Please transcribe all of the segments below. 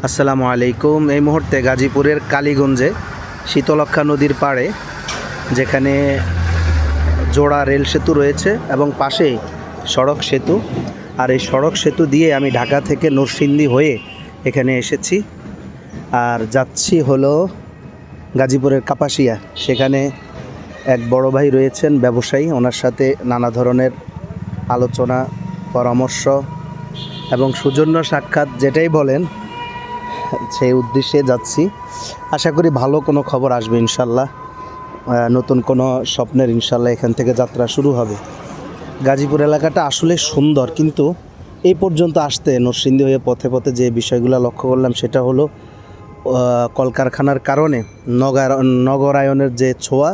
আসসালামু আলাইকুম। এই মুহূর্তে গাজীপুরের কালীগঞ্জে শীতলক্ষ্যা নদীর পাড়ে, যেখানে জোড়া রেল সেতু রয়েছে এবং পাশেই সড়ক সেতু। আর এই সড়ক সেতু দিয়ে আমি ঢাকা থেকে নরসিংদী হয়ে এখানে এসেছি আর যাচ্ছি হলো গাজীপুরের কাপাসিয়া। সেখানে এক বড় ভাই রয়েছেন ব্যবসায়ী, ওনার সাথে নানা ধরনের আলোচনা, পরামর্শ এবং সৌজন্য সাক্ষাৎ যেটাই বলেন সেই উদ্দেশ্যে যাচ্ছি। আশা করি ভালো কোনো খবর আসবে ইনশাল্লাহ, নতুন কোনো স্বপ্নের ইনশাল্লাহ এখান থেকে যাত্রা শুরু হবে। গাজীপুর এলাকাটা আসলে সুন্দর, কিন্তু এই পর্যন্ত আসতে নরসিংদী হয়ে পথে পথে যে বিষয়গুলো লক্ষ্য করলাম সেটা হলো কলকারখানার কারণে নগরায়নের যে ছোঁয়া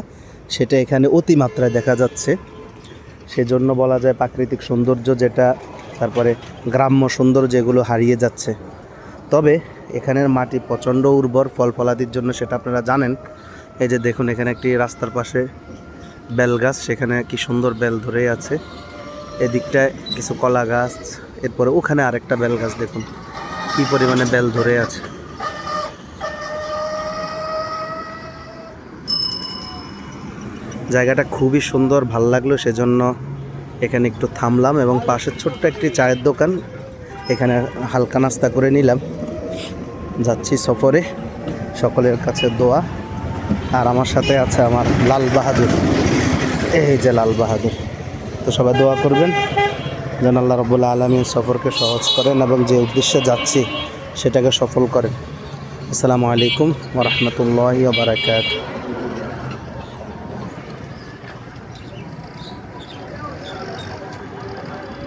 সেটা এখানে অতিমাত্রায় দেখা যাচ্ছে। সেজন্য বলা যায় প্রাকৃতিক সৌন্দর্য যেটা, তারপরে গ্রাম্য সৌন্দর্য যেগুলো হারিয়ে যাচ্ছে। তবে এখানের মাটি প্রচণ্ড উর্বর ফল ফলাদির জন্য, সেটা আপনারা জানেন। এই যে দেখুন, এখানে একটি রাস্তার পাশে বেল গাছ, সেখানে কি সুন্দর বেল ধরে আছে। এদিকটায় কিছু কলা গাছ, এরপরে ওখানে আরেকটা বেল গাছ, দেখুন কি পরিমাণে বেল ধরে আছে। জায়গাটা খুবই সুন্দর, ভাল লাগলো, সেজন্য এখানে একটু থামলাম এবং পাশের ছোট্ট একটি চায়ের দোকান, এখানে হালকা নাস্তা করে নিলাম। যাচ্ছি সফরে, সকলের কাছে দোয়া। আর আমার সাথে আছে আমার লাল বাহাদুর, এই যে লাল বাহাদুর। তো সবাই দোয়া করবেন যেন আল্লাহ রাব্বুল আলামিন সফরকে সহজ করেন এবং যে উদ্দেশ্যে যাচ্ছি সেটাকে সফল করেন। আসসালামু আলাইকুম ওয়া রাহমাতুল্লাহি ওয়া বারাকাতুহু।